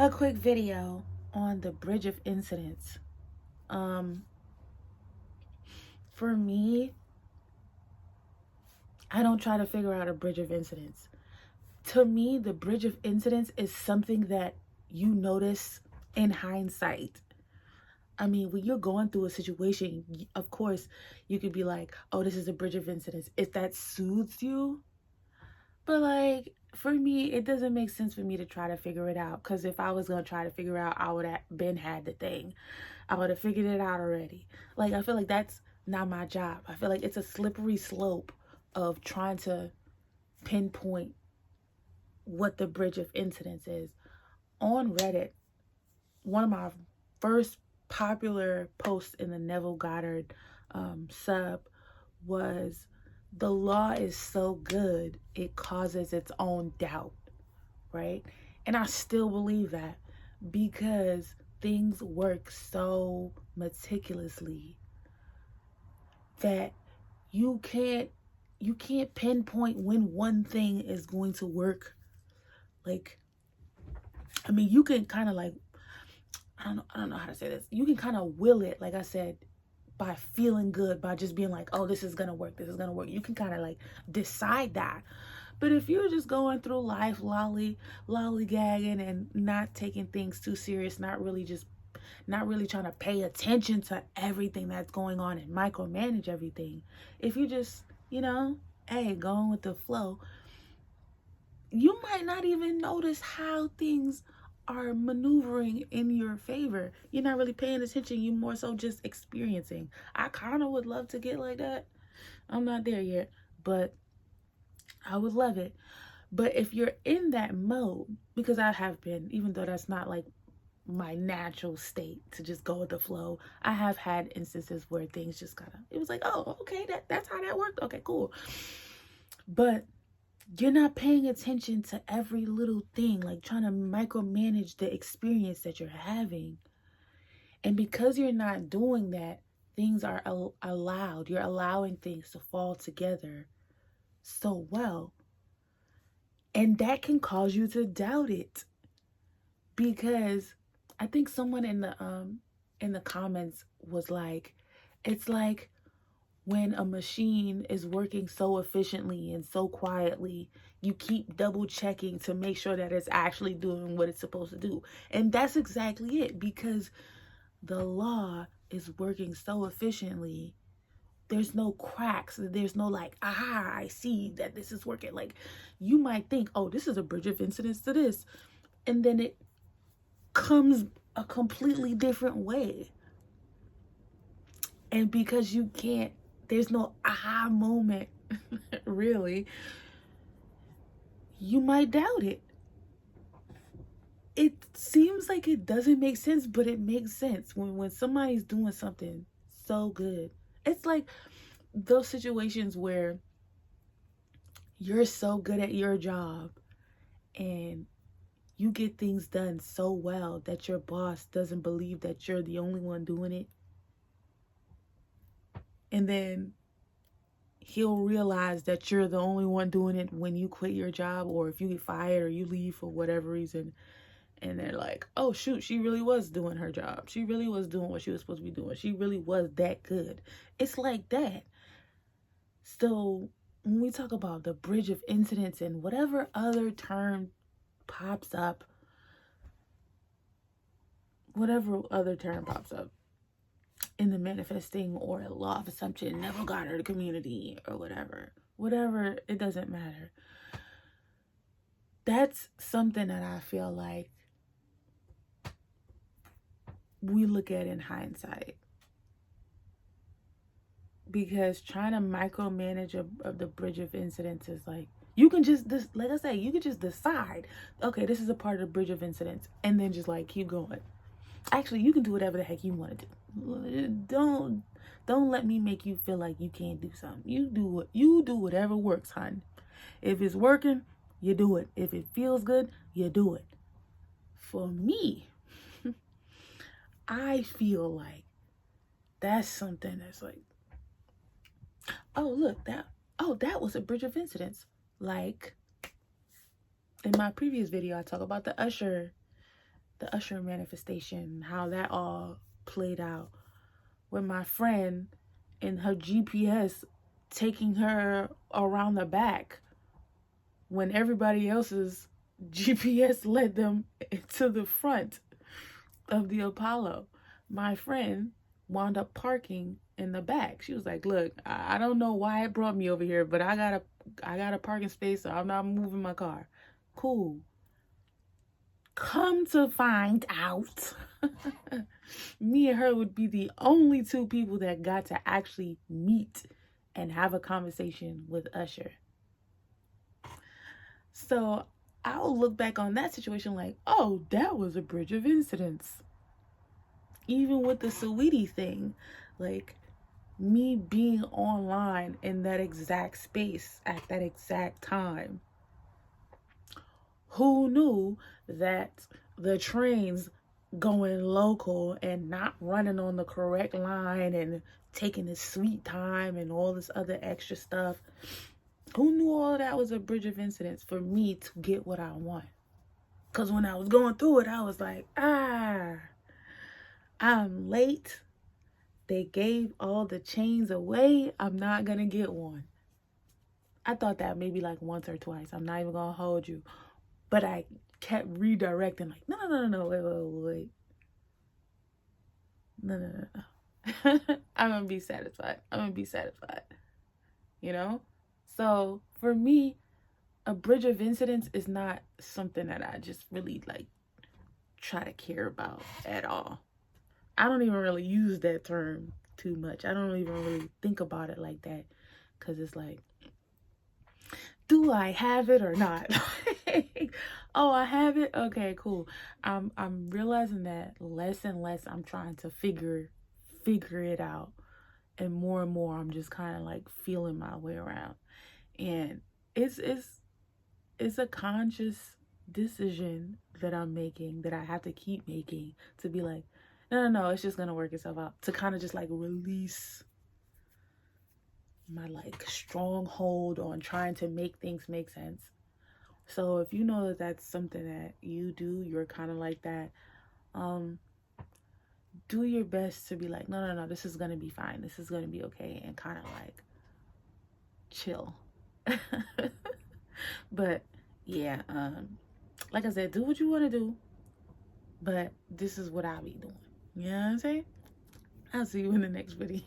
a quick video on the bridge of incidents. For me, I don't try to figure out a bridge of incidents. To me, the bridge of incidents is something that you notice in hindsight. I mean, when you're going through a situation, of course, you could be like, oh, this is a bridge of incidents, if that soothes you. But like, for me, it doesn't make sense for me to try to figure it out. Because if I was going to try to figure out, I would have been had the thing. I would have figured it out already. Like, I feel like that's not my job. I feel like it's a slippery slope of trying to pinpoint what the bridge of incidents is. On Reddit, one of my first popular posts in the Neville Goddard sub was, the law is so good it causes its own doubt, right? And I still believe that, because things work so meticulously that you can't pinpoint when one thing is going to work. Like, I mean, you can kind of like, I don't know how to say this. You can kind of will it, like I said, by feeling good, by just being like, oh, this is gonna work, this is gonna work. You can kind of like decide that. But if you're just going through life lollygagging and not taking things too serious, not really trying to pay attention to everything that's going on and micromanage everything, if you just, hey, going with the flow, you might not even notice how things are maneuvering in your favor. You're not really paying attention. You more so just experiencing. I kind of would love to get like that. I'm not there yet, but I would love it. But if you're in that mode, because I have been, even though that's not like my natural state to just go with the flow, I have had instances where things just kind of, it was like, oh, okay, that's how that worked. Okay, cool. But you're not paying attention to every little thing, like trying to micromanage the experience that you're having. And because you're not doing that, things are allowed. You're allowing things to fall together so well. And that can cause you to doubt it. Because I think someone in the comments was like, it's like when a machine is working so efficiently and so quietly, you keep double checking to make sure that it's actually doing what it's supposed to do. And that's exactly it, because the law is working so efficiently. There's no cracks. There's no like, aha, I see that this is working. Like, you might think, oh, this is a bridge of incidents to this. And then it comes a completely different way. And because you can't, there's no aha moment, really, you might doubt it. It seems like it doesn't make sense, but it makes sense when somebody's doing something so good. It's like those situations where you're so good at your job and you get things done so well that your boss doesn't believe that you're the only one doing it. And then he'll realize that you're the only one doing it when you quit your job, or if you get fired or you leave for whatever reason. And they're like, oh shoot, she really was doing her job. She really was doing what she was supposed to be doing. She really was that good. It's like that. So when we talk about the bridge of incidents and whatever other term pops up, in the manifesting or law of assumption, Neville Goddard community, or whatever, it doesn't matter. That's something that I feel like we look at in hindsight, because trying to micromanage the bridge of incidents is like, you can just, like I say, you can just decide, okay, this is a part of the bridge of incidents, and then just like keep going. Actually, you can do whatever the heck you want to do. Don't let me make you feel like you can't do something. You do whatever works, hon. If it's working, you do it. If it feels good, you do it. For me, I feel like that's something that's like, oh look, that was a bridge of incidents. Like in my previous video, I talk about the usher the Usher manifestation, how that all played out. With my friend and her GPS taking her around the back when everybody else's GPS led them to the front of the Apollo. My friend wound up parking in the back. She was like, look, I don't know why it brought me over here, but I got a parking space, so I'm not moving my car. Cool. Come to find out, me and her would be the only two people that got to actually meet and have a conversation with Usher. So I'll look back on that situation like, oh, that was a bridge of incidents. Even with the Saweetie thing, like me being online in that exact space at that exact time. Who knew that the trains going local and not running on the correct line and taking his sweet time and all this other extra stuff? Who knew all of that was a bridge of incidents for me to get what I want? Because when I was going through it, I was like, I'm late. They gave all the chains away. I'm not going to get one. I thought that maybe like once or twice. I'm not even going to hold you. But I kept redirecting like, no, wait. No. I'm going to be satisfied. You know? So for me, a bridge of incidents is not something that I just really like try to care about at all. I don't even really use that term too much. I don't even really think about it like that, because it's like, do I have it or not? Oh, I have it? Okay, cool. I'm realizing that less and less I'm trying to figure it out, and more I'm just kind of like feeling my way around. And it's a conscious decision that I'm making, that I have to keep making, to be like, no, it's just gonna work itself out, to kind of just like release my like stronghold on trying to make things make sense. So if you know that that's something that you do, you're kind of like that, do your best to be like, no, this is gonna be fine, this is gonna be okay, and kind of like chill. But yeah, like I said, do what you want to do, but this is what I'll be doing. You know what I'm saying? I'll see you in the next video.